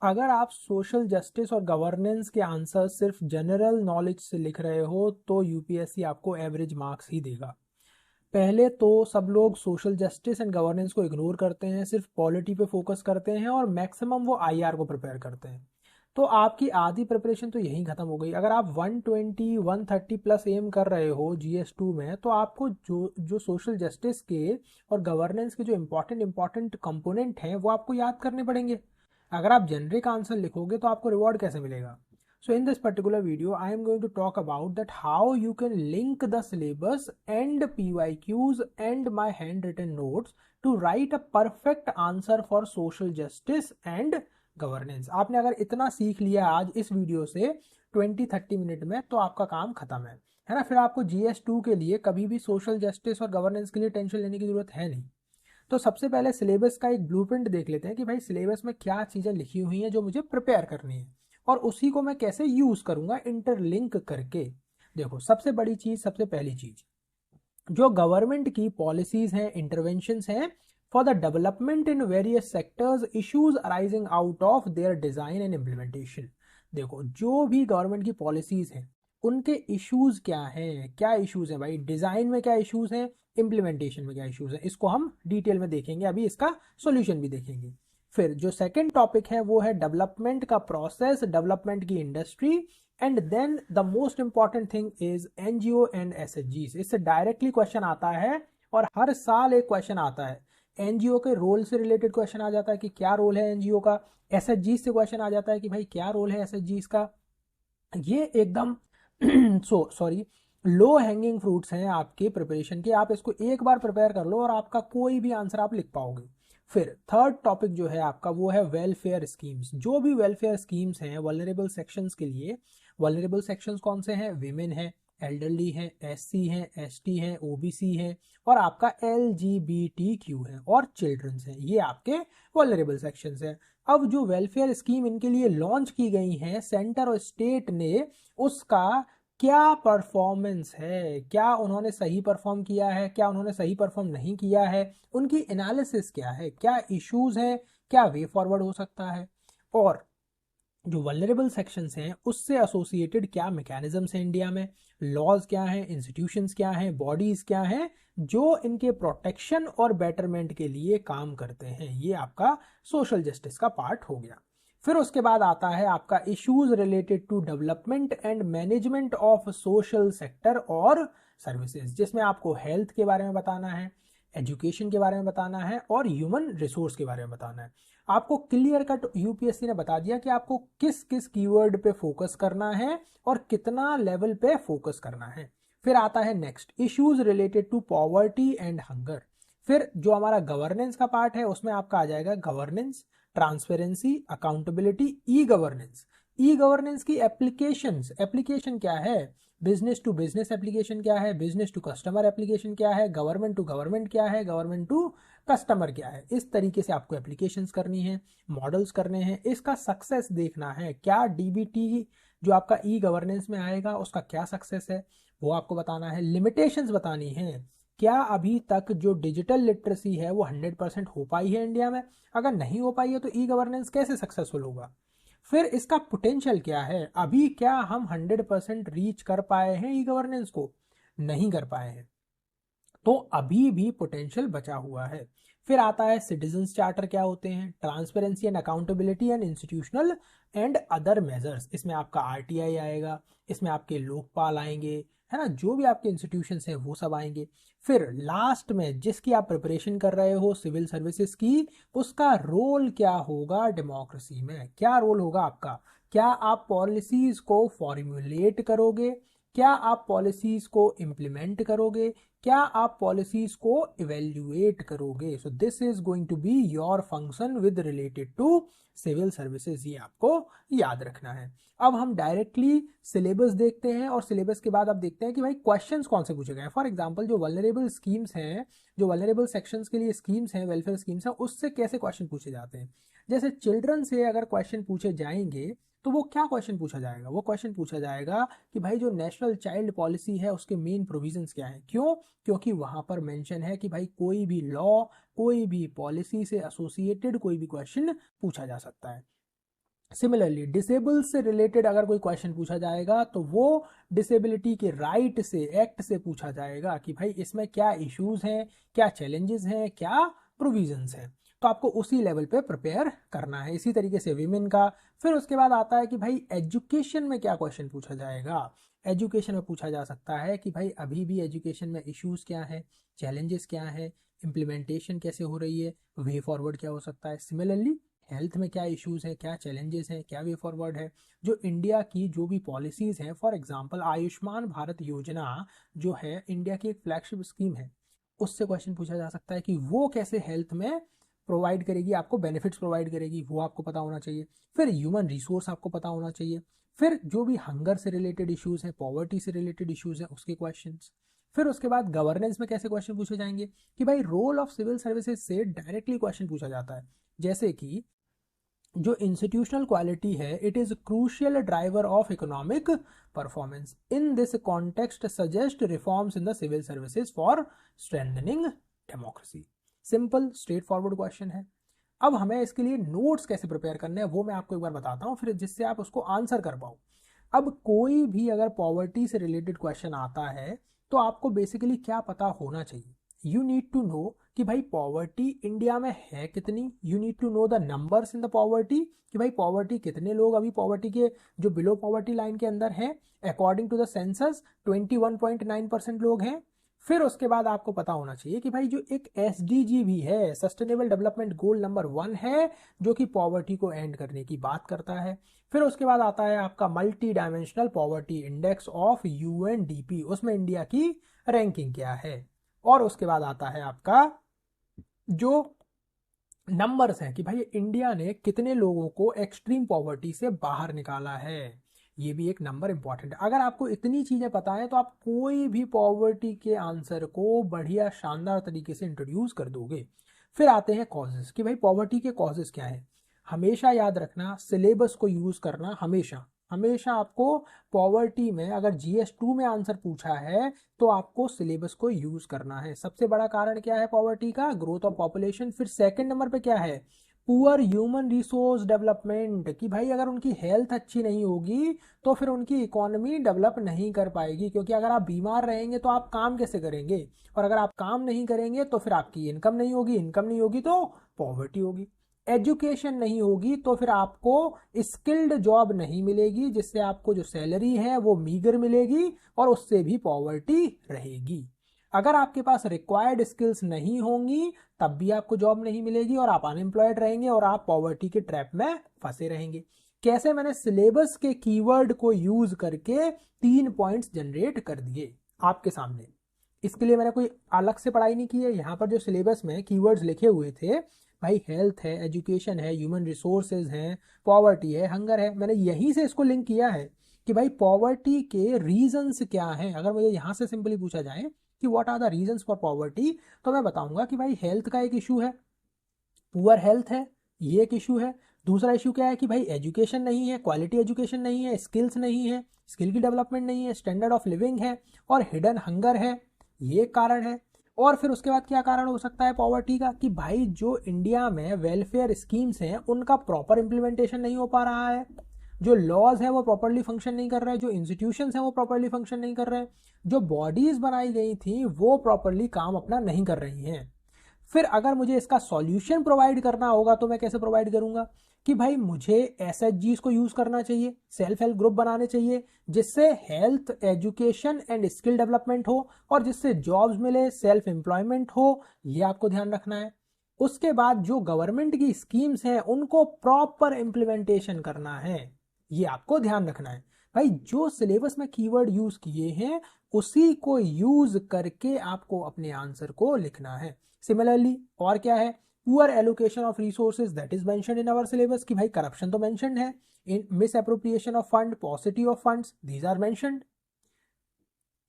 अगर आप social justice और गवर्नेंस के आंसर सिर्फ जनरल नॉलेज से लिख रहे हो तो यूपीएससी आपको एवरेज मार्क्स ही देगा। पहले तो सब लोग सोशल जस्टिस एंड गवर्नेंस को इग्नोर करते हैं, सिर्फ पॉलिटी पे फोकस करते हैं और मैक्सिमम वो आईआर को प्रिपेयर करते हैं। तो आपकी आधी प्रिपरेशन तो यहीं खत्म हो गई। अगर आप 120 130 प्लस एम कर रहे हो जीएस 2 में, तो आपको जो जो सोशल जस्टिस के और गवर्नेंस के जो इंपॉर्टेंट इंपॉर्टेंट कंपोनेंट हैं वो आपको याद करने पड़ेंगे। अगर आप जेनरिक आंसर लिखोगे तो आपको रिवॉर्ड कैसे मिलेगा? So in this particular video, I am going to talk about that how you can link the syllabus and PYQs and my handwritten notes to write a perfect answer for social justice and governance। आपने अगर इतना सीख लिया आज इस video से 20-30 minute में, तो आपका काम खत्म है ना। फिर आपको GS 2 के लिए कभी भी सोशल जस्टिस और गवर्नेंस के लिए टेंशन लेने की जरूरत है नहीं। तो सबसे पहले सिलेबस का एक ब्लूप्रिंट देख लेते हैं कि भाई सिलेबस में क्या चीज़ें लिखी हुई हैं जो मुझे प्रिपेयर करनी है, और उसी को मैं कैसे यूज करूंगा इंटरलिंक करके। देखो, सबसे बड़ी चीज, सबसे पहली चीज, जो गवर्नमेंट की पॉलिसीज हैं, इंटरवेंशंस हैं for the development in various sectors, issues arising out of their design and implementation. देखो, जो भी गवर्नमेंट की पॉलिसीज हैं उनके इश्यूज क्या हैं, क्या इश्यूज हैं भाई, डिजाइन में क्या इश्यूज हैं, इम्प्लीमेंटेशन में क्या इश्यूज हैं, इसको हम डिटेल में देखेंगे, अभी इसका सोल्यूशन भी देखेंगे। फिर जो सेकंड टॉपिक है वो है डेवलपमेंट का प्रोसेस, डेवलपमेंट की industry, and then the most important thing is NGO and SHG. इससे डायरेक्टली क्वेश्चन आता है और हर साल एक क्वेश्चन आता है। एनजीओ के रोल से रिलेटेड क्वेश्चन आ जाता है कि क्या रोल है एनजीओ का, एसएचजी से क्वेश्चन आ जाता है कि भाई क्या रोल है एसएचजी का। ये एकदम सॉरी, लो हैंगिंग फ्रूट्स हैं आपके प्रिपरेशन के। आप इसको एक बार प्रिपेयर कर लो और आपका कोई भी आंसर आप लिख पाओगे। फिर थर्ड टॉपिक जो है आपका वो है वेलफेयर स्कीम्स। जो भी वेलफेयर स्कीम्स हैं वल्नरेबल सेक्शंस के लिए, वल्नरेबल सेक्शंस कौन से हैं? विमेन है, एल्डरली है, एससी है, एसटी है, ओबीसी है, और आपका LGBTQ है, और चिल्ड्रंस है। ये आपके वल्नरेबल सेक्शंस हैं। अब जो वेलफेयर स्कीम इनके लिए लॉन्च की गई है सेंटर और स्टेट ने, उसका क्या परफॉर्मेंस है, क्या उन्होंने सही परफॉर्म किया है, क्या उन्होंने सही परफॉर्म नहीं किया है, उनकी एनालिसिस क्या है, क्या इश्यूज हैं, क्या वे फॉरवर्ड हो सकता है, और जो वल्नरेबल सेक्शंस हैं उससे एसोसिएटेड क्या मैकेनिज्म्स हैं इंडिया में, लॉज क्या हैं, इंस्टीट्यूशंस क्या हैं, बॉडीज क्या हैं जो इनके प्रोटेक्शन और बेटरमेंट के लिए काम करते हैं। ये आपका सोशल जस्टिस का पार्ट हो गया। फिर उसके बाद आता है आपका issues related to development and management of social sector और सर्विसेज, जिसमें आपको हेल्थ के बारे में बताना है, एजुकेशन के बारे में बताना है, और ह्यूमन रिसोर्स के बारे में बताना है। आपको क्लियर कट यूपीएससी ने बता दिया कि आपको किस किस कीवर्ड पे फोकस करना है और कितना लेवल पे फोकस करना है। फिर आता है next, issues related to poverty and hunger. फिर जो हमारा गवर्नेंस का पार्ट है उसमें आपका आ जाएगा governance, transparency, accountability, e governance. E governance की एप्लीकेशंस, एप्लीकेशन क्या है, बिजनेस टू बिजनेस एप्लीकेशन क्या है, बिजनेस टू कस्टमर एप्लीकेशन क्या है, गवर्नमेंट टू गवर्नमेंट क्या है, गवर्नमेंट टू कस्टमर क्या है। इस तरीके से आपको एप्लीकेशंस करनी है, मॉडल्स करने हैं, इसका सक्सेस देखना है। क्या डीबीटी जो आपका ई गवर्नेंस में आएगा उसका क्या सक्सेस है वो आपको बताना है। लिमिटेशंस बतानी है, क्या अभी तक जो डिजिटल लिटरेसी है वो 100% हो पाई है इंडिया में? अगर नहीं हो पाई है तो ई गवर्नेंस कैसे सक्सेसफुल होगा? फिर इसका पोटेंशियल क्या है, अभी क्या हम 100% रीच कर पाए हैं ई गवर्नेंस को? नहीं कर पाए हैं, तो अभी भी पोटेंशियल बचा हुआ है। फिर आता है सिटीजन्स चार्टर क्या होते हैं, transparency and accountability and institutional and other measures. इसमें आपका आरटीआई आएगा, इसमें आपके लोकपाल आएंगे, है ना, जो भी आपके इंस्टीट्यूशन हैं वो सब आएंगे। फिर लास्ट में जिसकी आप प्रिपरेशन कर रहे हो सिविल सर्विसेज की, उसका रोल क्या होगा डेमोक्रेसी में, क्या रोल होगा आपका? क्या आप पॉलिसीज को फॉर्मुलेट करोगे, क्या आप पॉलिसीज को इम्प्लीमेंट करोगे, क्या आप पॉलिसीज को इवेल्युएट करोगे? So this is going to be your function with related to civil services, ये आपको याद रखना है। अब हम डायरेक्टली सिलेबस देखते हैं और सिलेबस के बाद अब देखते हैं कि भाई क्वेश्चंस कौन से पूछे गए हैं। फॉर एग्जांपल जो वल्नरेबल स्कीम्स हैं, जो वल्नरेबल सेक्शंस के लिए स्कीम्स हैं, वेलफेयर स्कीम्स हैं, उससे कैसे क्वेश्चन पूछे जाते हैं। जैसे चिल्ड्रन से अगर क्वेश्चन पूछे जाएंगे तो वो क्या क्वेश्चन पूछा जाएगा? वो क्वेश्चन पूछा जाएगा कि भाई जो नेशनल चाइल्ड पॉलिसी है उसके मेन प्रोविजंस क्या हैं। क्यों? क्योंकि वहां पर मेंशन है कि भाई कोई भी लॉ, कोई भी पॉलिसी से एसोसिएटेड कोई भी क्वेश्चन पूछा जा सकता है। सिमिलरली डिसेबल से रिलेटेड अगर कोई क्वेश्चन पूछा जाएगा तो वो डिसेबिलिटी के राइट से, एक्ट से पूछा जाएगा कि भाई इसमें क्या इश्यूज हैं, क्या चैलेंजेस हैं, क्या प्रोविजंस हैं। तो आपको उसी लेवल पे प्रिपेयर करना है। इसी तरीके से विमेन का। फिर उसके बाद आता है कि भाई एजुकेशन में क्या क्वेश्चन पूछा जाएगा। एजुकेशन में पूछा जा सकता है कि भाई अभी भी एजुकेशन में इश्यूज क्या है, चैलेंजेस क्या है, इम्प्लीमेंटेशन कैसे हो रही है, वे फॉरवर्ड क्या हो सकता है। सिमिलरली हेल्थ में क्या इश्यूज हैं, क्या चैलेंजेस हैं, क्या वे फॉरवर्ड है। जो इंडिया की जो भी पॉलिसीज हैं, फॉर एग्जांपल आयुष्मान भारत योजना जो है इंडिया की एक फ्लैगशिप स्कीम है, उससे क्वेश्चन पूछा जा सकता है कि वो कैसे हेल्थ में प्रोवाइड करेगी, आपको बेनिफिट्स प्रोवाइड करेगी, वो आपको पता होना चाहिए। फिर ह्यूमन रिसोर्स आपको पता होना चाहिए। फिर जो भी हंगर से रिलेटेड इश्यूज हैं, पॉवर्टी से रिलेटेड इश्यूज हैं, उसके क्वेश्चन। फिर उसके बाद गवर्नेंस में कैसे क्वेश्चन पूछे जाएंगे कि भाई रोल ऑफ सिविल सर्विसेज से डायरेक्टली क्वेश्चन पूछा जाता है। जैसे कि जो इंस्टीट्यूशनल क्वालिटी है, it is crucial driver of economic performance. In this context suggest reforms in the civil services for strengthening democracy. Simple straight forward question है। अब हमें इसके लिए नोट्स कैसे प्रिपेयर करने हैं वो मैं आपको एक बार बताता हूँ, फिर जिससे आप उसको आंसर कर पाओ। अब कोई भी अगर पॉवर्टी से रिलेटेड क्वेश्चन आता है तो आपको बेसिकली क्या पता होना चाहिए। यू नीड टू नो कि भाई पॉवर्टी इंडिया में है कितनी। You need to know the numbers in the poverty कि भाई पॉवर्टी कितने लोग अभी पॉवर्टी के जो बिलो पॉवर्टी लाइन के अंदर हैं। अकॉर्डिंग टू द सेंसस 21.9% लोग हैं। फिर उसके बाद आपको पता होना चाहिए कि भाई जो एक एसडीजी भी है, सस्टेनेबल डेवलपमेंट गोल नंबर 1 है, जो कि पॉवर्टी को एंड करने की बात करता है। फिर उसके बाद आता है आपका multi dimensional poverty index of UNDP, उसमें इंडिया की रैंकिंग क्या है। और उसके बाद आता है आपका जो नंबर्स हैं कि भाई इंडिया ने कितने लोगों को एक्सट्रीम पॉवर्टी से बाहर निकाला है। ये भी एक नंबर इंपॉर्टेंट है। अगर आपको इतनी चीजें पता है तो आप कोई भी पॉवर्टी के आंसर को बढ़िया शानदार तरीके से इंट्रोड्यूस कर दोगे। फिर आते हैं कॉजेस कि भाई पॉवर्टी के कॉजेस क्या है। हमेशा याद रखना, सिलेबस को यूज करना हमेशा। हमेशा आपको पॉवर्टी में अगर GS2 में आंसर पूछा है तो आपको सिलेबस को यूज करना है। सबसे बड़ा कारण क्या है पॉवर्टी का? Growth of population. फिर सेकंड नंबर पे क्या है? पुअर ह्यूमन रिसोर्स डेवलपमेंट, कि भाई अगर उनकी हेल्थ अच्छी नहीं होगी तो फिर उनकी इकोनॉमी डेवलप नहीं कर पाएगी, क्योंकि अगर आप बीमार रहेंगे तो आप काम कैसे करेंगे, और अगर आप काम नहीं करेंगे तो फिर आपकी इनकम नहीं होगी, इनकम नहीं होगी तो पॉवर्टी होगी। एजुकेशन नहीं होगी तो फिर आपको स्किल्ड जॉब नहीं मिलेगी, जिससे आपको जो सैलरी है वो मीगर मिलेगी और उससे भी पॉवर्टी रहेगी। अगर आपके पास रिक्वायर्ड स्किल्स नहीं होंगी तब भी आपको जॉब नहीं मिलेगी और आप अनएम्प्लॉयड रहेंगे और आप पॉवर्टी के ट्रैप में फंसे रहेंगे। कैसे? मैंने सिलेबस के कीवर्ड को यूज करके 3 पॉइंट्स जनरेट कर दिए आपके सामने। इसके लिए मैंने कोई अलग से पढ़ाई नहीं की है। यहाँ पर जो सिलेबस में कीवर्ड्स लिखे हुए थे, भाई हेल्थ है, एजुकेशन है, ह्यूमन रिसोर्सेज हैं, पॉवर्टी है, हंगर है, मैंने यहीं से इसको लिंक किया है कि भाई पॉवर्टी के रीजंस क्या हैं। अगर मुझे यहाँ से सिंपली पूछा जाए कि what are the reasons for poverty, तो मैं बताऊंगा कि भाई हेल्थ का एक इशू है, पुअर हेल्थ है, ये एक इशू है। दूसरा इशू क्या है कि भाई एजुकेशन नहीं है, क्वालिटी एजुकेशन नहीं है, स्किल्स नहीं है, स्किल की डेवलपमेंट नहीं है, स्टैंडर्ड ऑफ लिविंग है, और हिडन हंगर है, ये एक कारण है। और फिर उसके बाद क्या कारण हो सकता है पॉवर्टी का? कि भाई जो इंडिया में वेलफेयर स्कीम्स हैं उनका प्रॉपर इंप्लीमेंटेशन नहीं हो पा रहा है, जो लॉज है वो प्रॉपरली फंक्शन नहीं कर रहे हैं, जो इंस्टीट्यूशंस हैं वो प्रॉपरली फंक्शन नहीं कर रहे हैं, जो बॉडीज बनाई गई थी वो प्रॉपरली काम अपना नहीं कर रही हैं। फिर अगर मुझे इसका सॉल्यूशन प्रोवाइड करना होगा तो मैं कैसे प्रोवाइड करूंगा? कि भाई मुझे SHGs को यूज करना चाहिए, सेल्फ हेल्प ग्रुप बनाने चाहिए, जिससे health, education and skill development हो और जिससे जॉब्स मिले, सेल्फ एम्प्लॉयमेंट हो। ये आपको ध्यान रखना है। उसके बाद जो गवर्नमेंट की स्कीम्स हैं उनको प्रॉपर इंप्लीमेंटेशन करना है, ये आपको ध्यान रखना है। भाई जो सिलेबस में कीवर्ड यूज किए हैं उसी को यूज करके आपको अपने आंसर को लिखना है। सिमिलरली और क्या है? Poor allocation of resources, that is mentioned in our syllabus, कि भाई करप्शन तो मेंशन्ड है। In misappropriation of fund, paucity of funds, these are mentioned.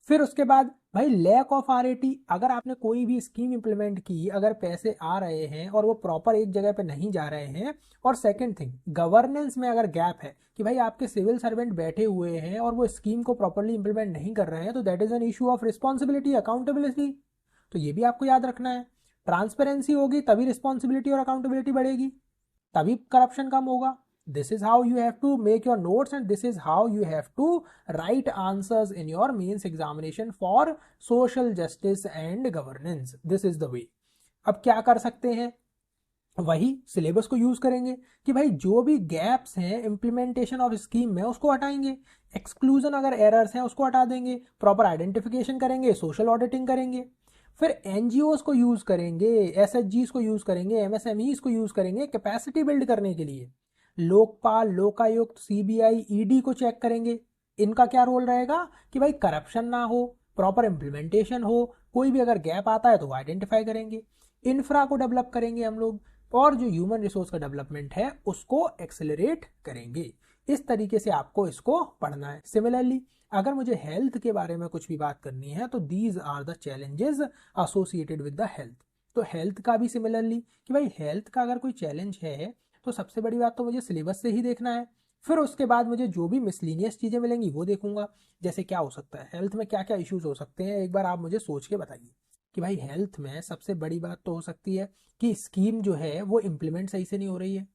फिर उसके बाद भाई लैक ऑफ RAT, अगर आपने कोई भी स्कीम इंप्लीमेंट की, अगर पैसे आ रहे हैं और वो प्रॉपर एक जगह पे नहीं जा रहे हैं, और सेकंड थिंग गवर्नेंस में अगर गैप है कि भाई आपके सिविल सर्वेंट बैठे हुए हैं और वो स्कीम को प्रॉपरली इंप्लीमेंट नहीं कर रहे हैं, तो that is an issue of responsibility, accountability. तो ये भी आपको याद रखना है। ट्रांसपेरेंसी होगी तभी रिस्पॉन्सिबिलिटी और अकाउंटेबिलिटी बढ़ेगी, तभी करप्शन कम होगा। This is how you have to make your notes and this is how you have to write answers in your mains examination for social justice and governance. This is the way. अब क्या कर सकते हैं, वही syllabus को use करेंगे कि भाई जो भी गैप्स हैं इंप्लीमेंटेशन ऑफ स्कीम में उसको हटाएंगे, एक्सक्लूजन अगर एरर्स हैं उसको हटा देंगे, प्रॉपर आइडेंटिफिकेशन करेंगे, सोशल ऑडिटिंग करेंगे, फिर एनजीओस को यूज करेंगे, एसएचजीस को यूज करेंगे, एमएसएमईस को यूज करेंगे कैपेसिटी बिल्ड करने के लिए, लोकपाल, लोकायुक्त, सीबीआई, ईडी को चेक करेंगे। इनका क्या रोल रहेगा कि भाई करप्शन ना हो, प्रॉपर इंप्लीमेंटेशन हो, कोई भी अगर गैप आता है तो वो आइडेंटिफाई करेंगे, इंफ्रा को डेवलप करेंगे हम लोग, और जो ह्यूमन रिसोर्स का डेवलपमेंट है उसको एक्सेलरेट करेंगे। इस तरीके से आपको इसको पढ़ना है। सिमिलरली अगर मुझे हेल्थ के बारे में कुछ भी बात करनी है तो these are the challenges associated with the health. तो हेल्थ का भी सिमिलरली कि भाई हेल्थ का अगर कोई चैलेंज है तो सबसे बड़ी बात तो मुझे सिलेबस से ही देखना है, फिर उसके बाद मुझे जो भी मिसलीनियस चीज़ें मिलेंगी वो देखूंगा। जैसे क्या हो सकता है हेल्थ में, क्या क्या इश्यूज हो सकते हैं, एक बार आप मुझे सोच के बताइए। कि भाई हेल्थ में सबसे बड़ी बात तो हो सकती है कि स्कीम जो है वो इम्प्लीमेंट सही से नहीं हो रही है।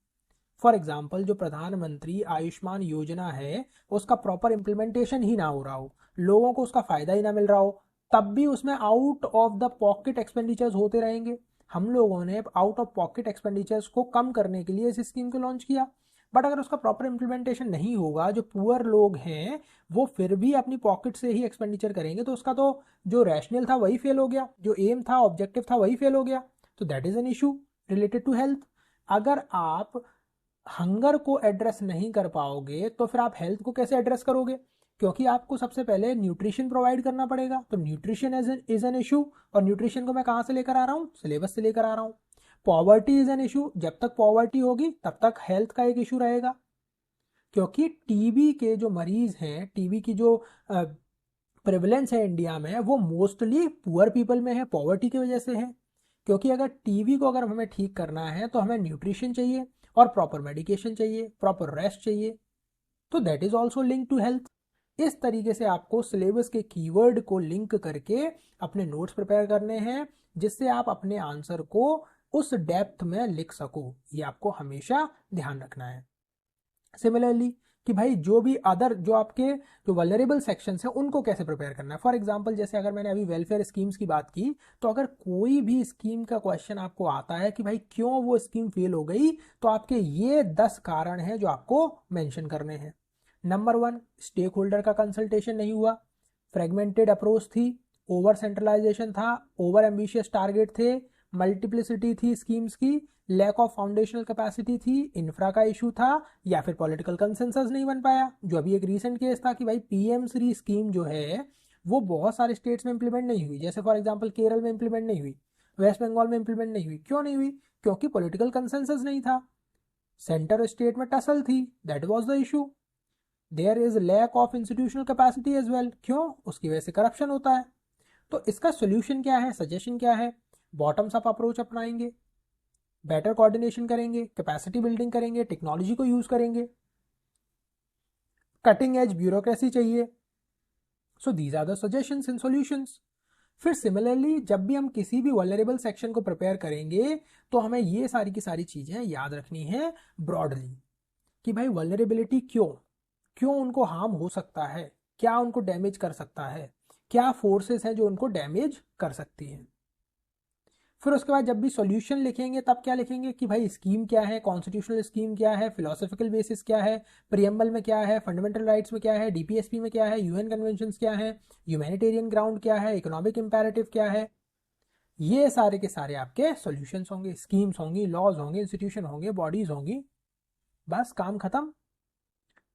फॉर एग्जाम्पल जो प्रधानमंत्री आयुष्मान योजना है उसका प्रॉपर इम्प्लीमेंटेशन ही ना हो रहा हो, लोगों को उसका फायदा ही ना मिल रहा हो, तब भी उसमें out of the pocket expenditures होते रहेंगे। हम लोगों ने आउट ऑफ पॉकेट एक्सपेंडिचर्स को कम करने के लिए इस स्कीम को लॉन्च किया, बट अगर उसका प्रॉपर इम्प्लीमेंटेशन नहीं होगा, जो पुअर लोग हैं वो फिर भी अपनी पॉकेट से ही एक्सपेंडिचर करेंगे, तो उसका तो जो रैशनल था वही फेल हो गया, जो एम था, ऑब्जेक्टिव था, वही फेल हो गया। तो that is an issue related to health. अगर आप हंगर को एड्रेस नहीं कर पाओगे तो फिर आप हेल्थ को कैसे एड्रेस करोगे, क्योंकि आपको सबसे पहले न्यूट्रिशन प्रोवाइड करना पड़ेगा। तो न्यूट्रिशन इज एन इशू, और न्यूट्रिशन को मैं कहाँ से लेकर आ रहा हूँ, सिलेबस से लेकर आ रहा हूँ। पॉवर्टी इज एन इशू, जब तक पॉवर्टी होगी तब तक हेल्थ का एक इशू रहेगा, क्योंकि टीबी के जो मरीज हैं, टीबी की जो प्रेवलेंस है इंडिया में वो मोस्टली पुअर पीपल में है, पॉवर्टी की वजह से है। क्योंकि अगर टीबी को अगर हमें ठीक करना है तो हमें न्यूट्रिशन चाहिए और प्रॉपर मेडिकेशन चाहिए, प्रॉपर रेस्ट चाहिए, तो that is also link to health. इस तरीके से आपको सिलेबस के कीवर्ड को लिंक करके अपने नोट्स प्रिपेयर करने हैं, जिससे आप अपने आंसर को उस डेप्थ में लिख सको। ये आपको हमेशा ध्यान रखना है। सिमिलरली कि भाई जो भी अदर जो आपके जो वल्नरेबल सेक्शंस हैं उनको कैसे प्रिपेयर करना है। फॉर एग्जांपल जैसे अगर मैंने अभी वेलफेयर स्कीम्स की बात की, तो अगर कोई भी स्कीम का क्वेश्चन आपको आता है कि भाई क्यों वो स्कीम फेल हो गई, तो आपके ये 10 कारण हैं जो आपको मेंशन करने हैं। नंबर 1, स्टेक होल्डर का कंसल्टेशन नहीं हुआ, फ्रेगमेंटेड अप्रोच थी, ओवर सेंट्रलाइजेशन था, ओवर एम्बिशियस टारगेट थे, मल्टीप्लिसिटी थी स्कीम्स की, लैक ऑफ फाउंडेशनल कैपेसिटी थी, इंफ्रा का इशू था, या फिर पॉलिटिकल कंसेंसस नहीं बन पाया। जो अभी एक रीसेंट केस था कि भाई पीएम श्री स्कीम जो है वो बहुत सारे स्टेट्स में इंप्लीमेंट नहीं हुई, जैसे फॉर एग्जांपल केरल में इंप्लीमेंट नहीं हुई, वेस्ट बंगाल में इंप्लीमेंट नहीं हुई। क्यों नहीं हुई, क्योंकि पॉलिटिकल कंसेंसस नहीं था, सेंटर स्टेट में टसल थी, that was the issue. There is lack of institutional capacity as well, क्यों, उसकी वजह से करप्शन होता है। तो इसका सोल्यूशन क्या है, सजेशन क्या है, बॉटम्स अप अप्रोच अपनाएंगे, बेटर कोऑर्डिनेशन करेंगे, कैपेसिटी बिल्डिंग करेंगे, टेक्नोलॉजी को यूज करेंगे, कटिंग एज ब्यूरोक्रेसी चाहिए। So these are the suggestions and solutions. फिर सिमिलरली जब भी हम किसी भी वल्नरेबल सेक्शन को प्रिपेयर करेंगे तो हमें ये सारी की सारी चीजें याद रखनी है ब्रॉडली, कि भाई वल्नरेबिलिटी क्यों, क्यों उनको हार्म हो सकता है, क्या उनको डैमेज कर सकता है, क्या फोर्सेस हैं जो उनको डैमेज कर सकती हैं। फिर उसके बाद जब भी सॉल्यूशन लिखेंगे तब क्या लिखेंगे कि भाई स्कीम क्या है, कॉन्स्टिट्यूशनल स्कीम क्या है, फिलोसॉफिकल बेसिस क्या है, प्रियम्बल में क्या है, फंडामेंटल राइट्स में क्या है, डीपीएसपी में क्या है, यूएन कन्वेंशन क्या है, ह्यूमैनिटेरियन ग्राउंड क्या है, इकोनॉमिक इंपेरेटिव क्या है। ये सारे के सारे आपके सॉल्यूशंस होंगे, स्कीम्स होंगी, लॉज होंगे, इंस्टीट्यूशन होंगे, बॉडीज होंगी, बस काम खत्म।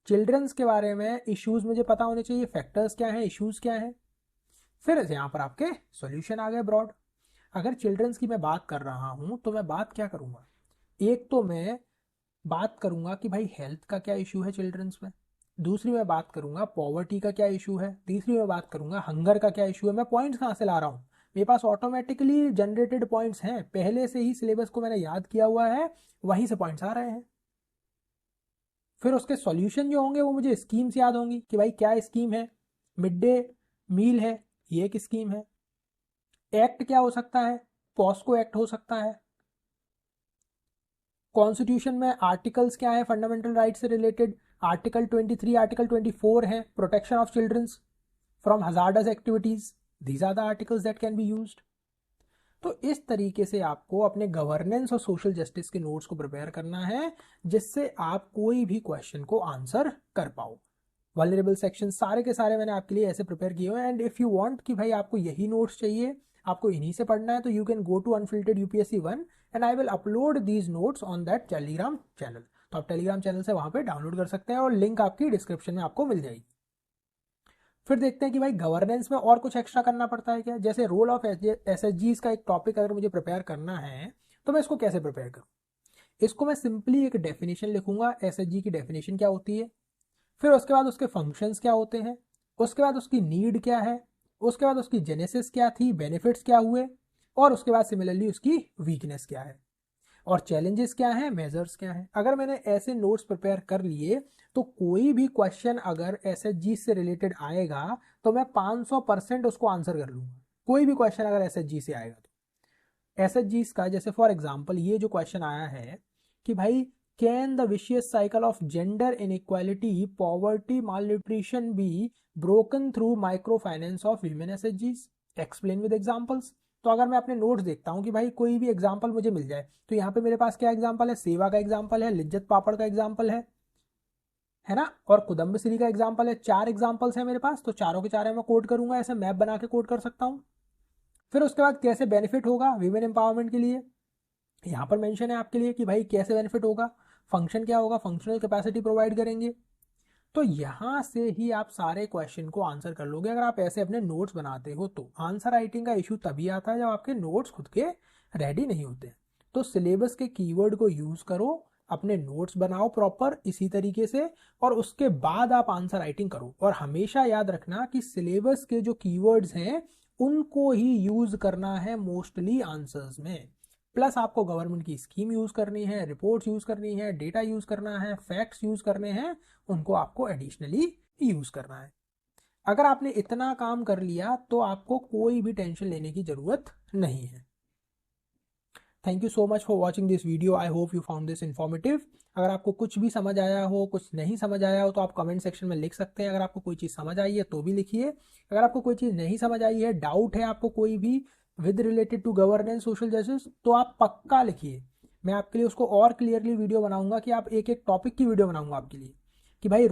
चिल्ड्रंस के बारे में इश्यूज मुझे पता होने चाहिए, फैक्टर्स क्या है, इश्यूज क्या है, फिर यहाँ पर आपके सॉल्यूशन आ गए ब्रॉड। अगर चिल्ड्रंस की मैं बात कर रहा हूँ तो मैं बात क्या करूँगा, एक तो मैं बात करूँगा कि भाई हेल्थ का क्या इशू है चिल्ड्रंस में, दूसरी मैं बात करूँगा पॉवर्टी का क्या इशू है, तीसरी मैं बात करूँगा हंगर का क्या इशू है। मैं पॉइंट्स कहाँ से ला रहा हूँ, मेरे पास ऑटोमेटिकली जनरेटेड पॉइंट्स हैं, पहले से ही सिलेबस को मैंने याद किया हुआ है, वहीं से पॉइंट्स आ रहे हैं। फिर उसके सॉल्यूशन जो होंगे वो मुझे स्कीम्स याद होंगी कि भाई क्या स्कीम है, मिड डे मील है, ये एक स्कीम है। एक्ट क्या हो सकता है, पॉस्को एक्ट हो सकता है, कॉन्स्टिट्यूशन में आर्टिकल्स क्या है फंडामेंटल राइट से रिलेटेड, आर्टिकल 23, आर्टिकल 24 है protection of childrens from hazardous activities, these are the articles that can be used. तो इस तरीके से आपको अपने गवर्नेंस और सोशल जस्टिस के नोट्स को प्रिपेयर करना है, जिससे आप कोई भी क्वेश्चन को आंसर कर पाओ। वल्नरेबल सेक्शन सारे के सारे मैंने आपके लिए ऐसे प्रिपेयर किए हुए हैं। एंड इफ यू वांट कि भाई आपको यही नोट्स चाहिए, आपको इन्हीं से पढ़ना है, तो you can go to unfiltered UPSC 1 and I will upload these notes on that Telegram channel. तो आप टेलीग्राम चैनल से वहां पे डाउनलोड कर सकते हैं और लिंक आपकी डिस्क्रिप्शन में आपको मिल जाएगी। फिर देखते हैं कि भाई गवर्नेंस में और कुछ एक्स्ट्रा करना पड़ता है क्या। जैसे रोल ऑफ एसएचजीज का एक टॉपिक अगर मुझे प्रिपेयर करना है तो मैं इसको कैसे प्रिपेयर करूं। इसको मैं सिंपली एक डेफिनेशन लिखूंगा, एसएचजी की डेफिनेशन क्या होती है, फिर उसके बाद उसके फंक्शंस क्या होते हैं, उसके बाद उसकी नीड क्या है, उसके बाद उसकी जेनेसिस क्या थी, बेनिफिट्स क्या हुए, और उसके बाद सिमिलरली उसकी वीकनेस क्या है, और चैलेंजेस क्या हैं, मेजर्स क्या हैं। अगर मैंने ऐसे नोट्स प्रिपेयर कर लिए तो कोई भी क्वेश्चन अगर एसएचजी से रिलेटेड आएगा तो मैं 500% उसको आंसर कर लूंगा। कोई भी क्वेश्चन अगर एसएचजी से आएगा तो एसएचजी का, जैसे फॉर एग्जांपल ये जो क्वेश्चन आया है कि भाई can the vicious cycle of gender inequality, poverty, malnutrition be broken through micro finance of women एसएचजीज, एक्सप्लेन विद एग्जांपल्स। तो अगर मैं अपने नोट्स देखता हूं कि भाई कोई भी एग्जांपल मुझे मिल जाए, तो यहाँ पे मेरे पास क्या एग्जांपल है, सेवा का एग्जांपल है, लिज्जत पापड़ का एग्जांपल है ना, और कुदम्बश्री का एग्जांपल है। 4 एग्जांपल्स है मेरे पास, तो चारों के चारों मैं कोड करूंगा, ऐसे मैप बना के कोड कर सकता हूं। फिर उसके बाद कैसे बेनिफिट होगा वीमेन एम्पावरमेंट के लिए, यहाँ पर मेंशन है आपके लिए कि भाई कैसे बेनिफिट होगा, फंक्शन क्या होगा, फंक्शनल कैपेसिटी प्रोवाइड करेंगे। तो यहां से ही आप सारे क्वेश्चन को आंसर कर लोगे अगर आप ऐसे अपने नोट्स बनाते हो। तो आंसर राइटिंग का इशू तभी आता है जब आपके नोट्स खुद के रेडी नहीं होते। तो सिलेबस के कीवर्ड को यूज करो, अपने नोट्स बनाओ प्रॉपर इसी तरीके से, और उसके बाद आप आंसर राइटिंग करो। और हमेशा याद रखना कि सिलेबस के जो कीवर्ड्स हैं उनको ही यूज करना है मोस्टली आंसर्स में। प्लस आपको गवर्नमेंट की स्कीम यूज करनी है, रिपोर्ट्स यूज करनी है, डेटा यूज करना है, फैक्ट्स यूज करने हैं, उनको आपको एडिशनली यूज करना है। अगर आपने इतना काम कर लिया तो आपको कोई भी टेंशन लेने की जरूरत नहीं है। Thank you so much for watching this video, I hope you found this informative. अगर आपको कुछ भी समझ आया हो, कुछ नहीं समझ आया हो, तो आप कमेंट सेक्शन में लिख सकते हैं। अगर आपको कोई चीज़ समझ आई है तो भी लिखिए, अगर आपको कोई चीज़ नहीं समझ आई है, डाउट है आपको कोई भी with related to governance social justice, तो आप पक्का लिखिए। मैं आपके लिए उसको और क्लियरली वीडियो बनाऊंगा कि आप एक एक टॉपिक की वीडियो बनाऊंगा आपके लिए कि भाई